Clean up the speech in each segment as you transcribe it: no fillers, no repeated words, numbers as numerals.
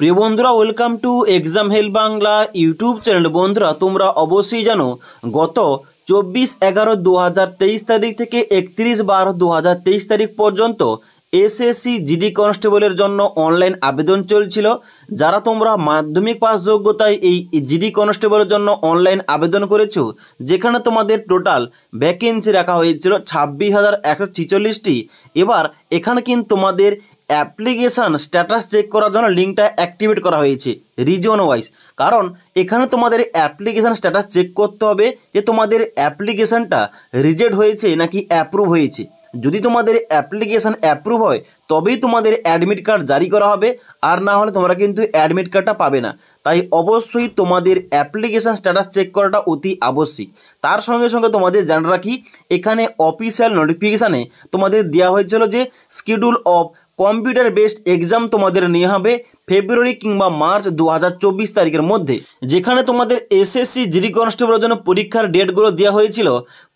প্রিয় বন্ধুরা, welcome to exam help Bangla YouTube channel. বন্ধুরা, তোমরা অবশ্যই জানো গত 24/11/2023 তারিখ থেকে 31/12/2023 তারিখ পর্যন্ত এসএসসি জিডি কনস্টেবলের জন্য অনলাইন আবেদন চলছিল। যারা তোমরা মাধ্যমিক পাস যোগ্যতায় এই জিডি কনস্টেবলের জন্য অনলাইন আবেদন করেছো, যেখানে তোমাদের টোটাল ভ্যাকেন্সি রাখা হয়েছিল 26,146টি। এবার এখানে কিন্তু তোমাদের অ্যাপ্লিকেশান স্ট্যাটাস চেক করার জন্য লিঙ্কটা অ্যাক্টিভেট করা হয়েছে রিজন ওয়াইজ। কারণ এখানে তোমাদের অ্যাপ্লিকেশান স্ট্যাটাস চেক করতে হবে যে তোমাদের অ্যাপ্লিকেশানটা রিজেক্ট হয়েছে নাকি অ্যাপ্রুভ হয়েছে। যদি তোমাদের অ্যাপ্লিকেশান অ্যাপ্রুভ হয় তবেই তোমাদের অ্যাডমিট কার্ড জারি করা হবে, আর না হলে তোমরা কিন্তু অ্যাডমিট কার্ডটা পাবে না। তাই অবশ্যই তোমাদের অ্যাপ্লিকেশান স্ট্যাটাস চেক করাটা অতি আবশ্যিক। তার সঙ্গে সঙ্গে তোমাদের জানা রাখি, এখানে অফিসিয়াল নোটিফিকেশানে তোমাদের দেওয়া হয়েছিল যে schedule of computer based exam তোমাদের নেওয়া হবে ফেব্রুয়ারি কিংবা মার্চ 2024 তারিখের মধ্যে। যেখানে তোমাদের এসএসসি জিডি কনস্টেবলের জন্য পরীক্ষার ডেটগুলো দেওয়া হয়েছিল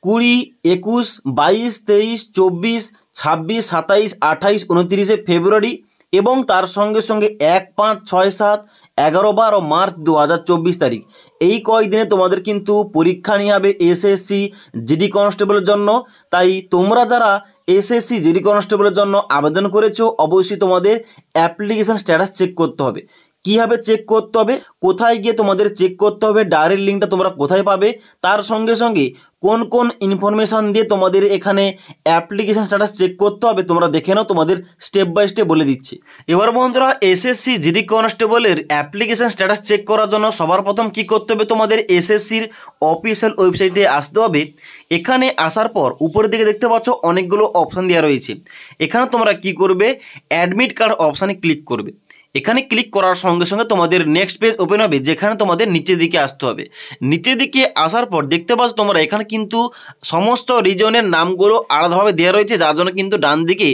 20, 21, 22, 23, 24, 26, 27, 28, 29 ফেব্রুয়ারি, এবং তার সঙ্গে সঙ্গে 1, 5, 6, 7, 11, 12 মার্চ 2024 তারিখ। এই কয়েকদিনে তোমাদের কিন্তু পরীক্ষা নিয়ে হবে এসএসসি জিডি কনস্টেবলের জন্য। তাই তোমরা যারা এসএসসি জিডি কনস্টেবলের জন্য আবেদন করেছো, অবশ্যই তোমাদের অ্যাপ্লিকেশান স্ট্যাটাস চেক করতে হবে। কীভাবে চেক করতে হবে, কোথায় গিয়ে তোমাদের চেক করতে হবে, ডাইরেক্ট লিঙ্কটা তোমরা কোথায় পাবে, তার সঙ্গে সঙ্গে কোন কোন ইনফরমেশান দিয়ে তোমাদের এখানে অ্যাপ্লিকেশান স্ট্যাটাস চেক করতে হবে তোমরা দেখে নাও, তোমাদের স্টেপ বাই স্টেপ বলে দিচ্ছি। এবার বন্ধুরা, এসএসসি জিডি কনস্টেবলের অ্যাপ্লিকেশান স্ট্যাটাস চেক করার জন্য সবার প্রথম কী করতে হবে, তোমাদের এসএসসির অফিসিয়াল ওয়েবসাইটে আসতে হবে। এখানে আসার পর উপরের দিকে দেখতে পাচ্ছ অনেকগুলো অপশান দেওয়া রয়েছে। এখানে তোমরা কি করবে, অ্যাডমিট কার্ড অপশানে ক্লিক করবে। এখানে ক্লিক করার সঙ্গে সঙ্গে তোমাদের নেক্সট পেজ ওপেন হবে, যেখানে তোমাদের নিচের দিকে আসতে হবে। নিচের দিকে আসার পর দেখতে পাচ্ছ তোমরা এখানে কিন্তু সমস্ত রিজনের নামগুলো আলাদাভাবে দেওয়া রয়েছে, যার জন্য কিন্তু ডান দিকে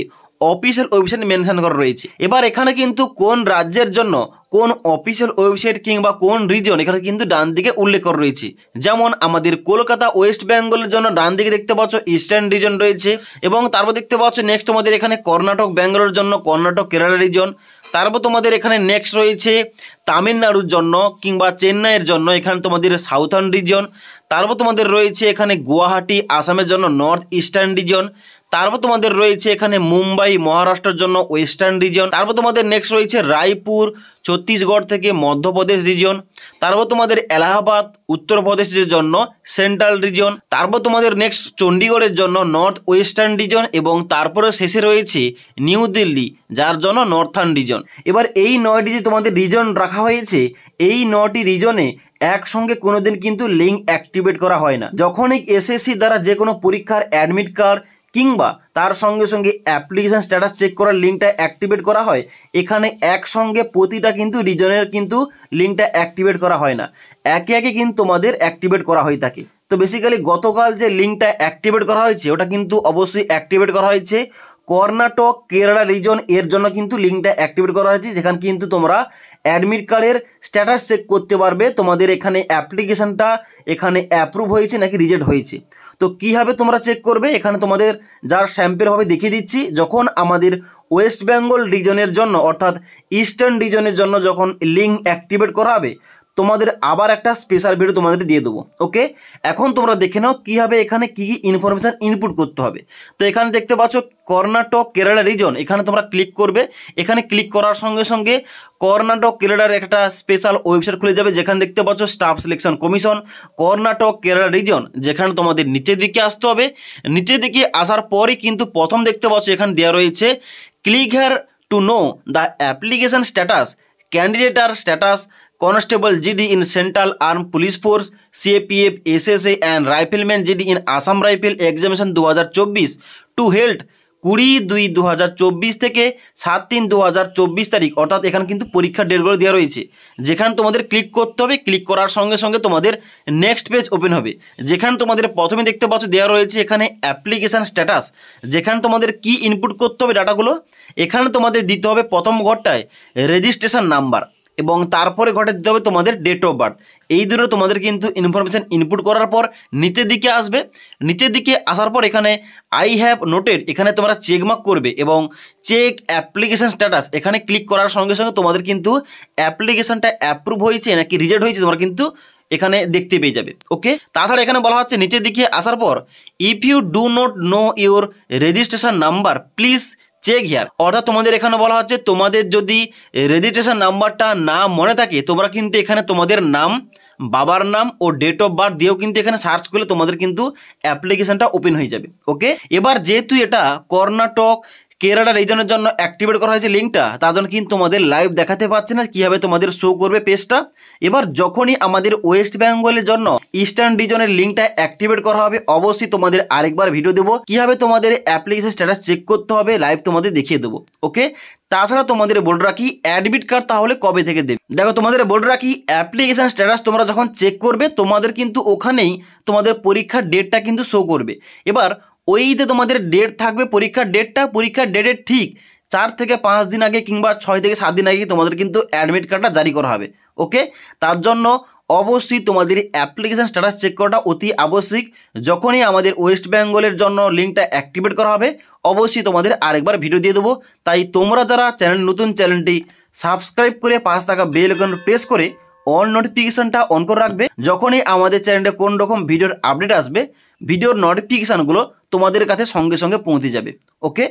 অফিসিয়াল ওয়েবসাইট মেনশন করা রয়েছে। এবার এখানে কিন্তু কোন রাজ্যের জন্য কোন অফিসিয়াল ওয়েবসাইট কিংবা কোন রিজন এখানে কিন্তু ডান দিকে উল্লেখ করা রয়েছে। যেমন আমাদের কলকাতা ওয়েস্ট বেঙ্গলের জন্য ডান দিকে দেখতে পাচ্ছ ইস্টার্ন রিজন রয়েছে, এবং তারপর দেখতে পাচ্ছ নেক্সট তোমাদের এখানে কর্ণাটক বেঙ্গলের জন্য কর্ণাটক কেরালা রিজন। তারপর তোমাদের এখানে নেক্সট রয়েছে তামিলনাড়ুর জন্য কিংবা চেন্নাইয়ের জন্য এখানে তোমাদের সাউথার্ন রিজন। তারপর তোমাদের রয়েছে এখানে গুয়াহাটি আসামের জন্য নর্থ ইস্টার্ন রিজন। তারপর তোমাদের রয়েছে এখানে মুম্বাই মহারাষ্ট্রের জন্য ওয়েস্টার্ন রিজন। তারপর তোমাদের নেক্সট রয়েছে রায়পুর ছত্তিশগড় থেকে মধ্যপ্রদেশ রিজন। তারপর তোমাদের এলাহাবাদ উত্তরপ্রদেশের জন্য সেন্ট্রাল রিজন। তারপর তোমাদের নেক্সট চণ্ডীগড়ের জন্য নর্থ ওয়েস্টার্ন রিজন, এবং তারপরে শেষে রয়েছে নিউ দিল্লি, যার জন্য নর্থার্ন রিজন। এবার এই 9টি যে তোমাদের রিজন রাখা হয়েছে, এই 9টি রিজনে একসঙ্গে কোনোদিন কিন্তু লিঙ্ক অ্যাক্টিভেট করা হয় না। যখনই এসএসসি দ্বারা যে কোনো পরীক্ষার অ্যাডমিট কার্ড কিংবা তার সঙ্গে সঙ্গে অ্যাপ্লিকেশান স্ট্যাটাস চেক করার লিঙ্কটা অ্যাক্টিভেট করা হয়, এখানে একসঙ্গে প্রতিটা কিন্তু রিজনের কিন্তু লিঙ্কটা অ্যাক্টিভেট করা হয় না, একে একে কিন্তু তোমাদের অ্যাক্টিভেট করা হয়ে থাকে। তো বেসিক্যালি গতকাল যে লিঙ্কটা অ্যাক্টিভেট করা হয়েছে ওটা কিন্তু অবশ্যই অ্যাক্টিভেট করা হয়েছে কর্ণাটক কেরালা রিজন, এর জন্য কিন্তু লিঙ্কটা অ্যাক্টিভেট করা হয়েছে, যেখানে কিন্তু তোমরা অ্যাডমিট কার্ডের স্ট্যাটাস চেক করতে পারবে তোমাদের এখানে অ্যাপ্লিকেশানটা এখানে অ্যাপ্রুভ হয়েছে নাকি রিজেক্ট হয়েছে। তো কীভাবে তোমরা চেক করবে, এখানে তোমাদের যার স্যাম্পেলভাবে দেখিয়ে দিচ্ছি। যখন আমাদের ওয়েস্ট বেঙ্গল রিজনের জন্য অর্থাৎ ইস্টার্ন রিজনের জন্য যখন লিঙ্ক অ্যাক্টিভেট করা হবে, তোমাদের আবার একটা স্পেশাল ভিডিও তোমাদের দিয়ে দেবো। ওকে, এখন তোমরা দেখে নাও কীভাবে এখানে কী কী ইনফরমেশান ইনপুট করতে হবে। তো এখানে দেখতে পাচ্ছ কর্ণাটক কেরালা রিজন, এখানে তোমরা ক্লিক করবে। এখানে ক্লিক করার সঙ্গে সঙ্গে কর্ণাটক কেরালার একটা স্পেশাল ওয়েবসাইট খুলে যাবে, যেখানে দেখতে পাচ্ছ staff selection commission Karnataka Kerala reason. যেখানে তোমাদের নিচের দিকে আসতে হবে। নিচের দিকে আসার পরই কিন্তু প্রথম দেখতে পাচ্ছ এখানে দেওয়া রয়েছে click here to know the application status ক্যান্ডিডেটার status Constable GD in Central Armed Police Force, CAPF, SSA and Rifleman GD in Assam Rifle Examination 2024 to held 20/2/2024 থেকে 7/3/2024 তারিখ, অর্থাৎ এখানে কিন্তু পরীক্ষার ডেটগুলো দেওয়া রয়েছে। যেখানে তোমাদের ক্লিক করতে হবে, ক্লিক করার সঙ্গে সঙ্গে তোমাদের নেক্সট পেজ ওপেন হবে, যেখানে তোমাদের প্রথমে দেখতে পাচ্ছ দেওয়া রয়েছে এখানে অ্যাপ্লিকেশান স্ট্যাটাস। যেখানে তোমাদের কি ইনপুট করতে হবে ডাটাগুলো, এখানে তোমাদের দিতে হবে প্রথম ঘরটায় রেজিস্ট্রেশন নাম্বার, এবং তারপরে ঘটে দিতে হবে তোমাদের ডেট অফ বার্থ। এই দুটো তোমাদের কিন্তু ইনফরমেশান ইনপুট করার পর নিচের দিকে আসবে। নিচের দিকে আসার পর এখানে আই হ্যাভ নোটেড এখানে তোমরা চেকমার্ক করবে, এবং চেক অ্যাপ্লিকেশন স্ট্যাটাস, এখানে ক্লিক করার সঙ্গে সঙ্গে তোমাদের কিন্তু অ্যাপ্লিকেশনটা অ্যাপ্রুভ হয়েছে নাকি রিজেক্ট হয়েছে তোমরা কিন্তু এখানে দেখতে পেয়ে যাবে। ওকে, তাছাড়া এখানে বলা হচ্ছে নিচের দিকে আসার পর if you do not know your registration number please check here, অর্থাৎ তোমাদের এখানে বলা হচ্ছে তোমাদের যদি রেজিস্ট্রেশন নাম্বারটা না মনে থাকে তোমরা কিন্তু এখানে তোমাদের নাম, বাবার নাম ও ডেট অফ বার্থ দিয়েও কিন্তু এখানে সার্চ করলে তোমাদের কিন্তু অ্যাপ্লিকেশনটা ওপেন হয়ে যাবে। ওকে, এবার যেহেতু এটা কর্ণাটক কেরালা রিজনের জন্য অ্যাক্টিভেট করা হয়েছে লিঙ্কটা, তার জন্য কিন্তু তোমাদের লাইভ দেখাতে পারছে না, কীভাবে তোমাদের শো করবে পেজটা। এবার যখনই আমাদের ওয়েস্ট বেঙ্গলের জন্য ইস্টার্ন রিজনের লিঙ্কটা অ্যাক্টিভেট করা হবে অবশ্যই তোমাদের আরেকবার ভিডিও দেবো কীভাবে তোমাদের অ্যাপ্লিকেশন স্ট্যাটাস চেক করতে হবে, লাইভ তোমাদের দেখিয়ে দেবো। ওকে, তাছাড়া তোমাদের বলে রাখি অ্যাডমিট কার্ড তাহলে কবে থেকে দেবে। দেখো তোমাদের বলে রাখি অ্যাপ্লিকেশন স্ট্যাটাস তোমরা যখন চেক করবে তোমাদের কিন্তু ওখানেই তোমাদের পরীক্ষার ডেটটা কিন্তু শো করবে। এবার ওইতে তোমাদের ডেট থাকবে পরীক্ষার ডেটটা, পরীক্ষার ডেটের ঠিক 4 থেকে 5 দিন আগে কিংবা 6 থেকে 7 দিন আগে তোমাদের কিন্তু অ্যাডমিট কার্ডটা জারি করা হবে। ওকে, তার জন্য অবশ্যই তোমাদের অ্যাপ্লিকেশন স্ট্যাটাস চেক করাটা অতি আবশ্যিক। যখনই আমাদের ওয়েস্ট বেঙ্গলের জন্য লিঙ্কটা অ্যাক্টিভেট করা হবে অবশ্যই তোমাদের আরেকবার ভিডিও দিয়ে দেবো। তাই তোমরা যারা নতুন চ্যানেলটি সাবস্ক্রাইব করে পাশে থাকা বেল আইকন প্রেস করে অল নোটিফিকেশানটা অন করে রাখবে। যখনই আমাদের চ্যানেলে কোন রকম ভিডিওর আপডেট আসবে ভিডিওর নোটিফিকেশানগুলো তোমাদের কাছে সঙ্গে সঙ্গে পৌঁছে যাবে। ওকে।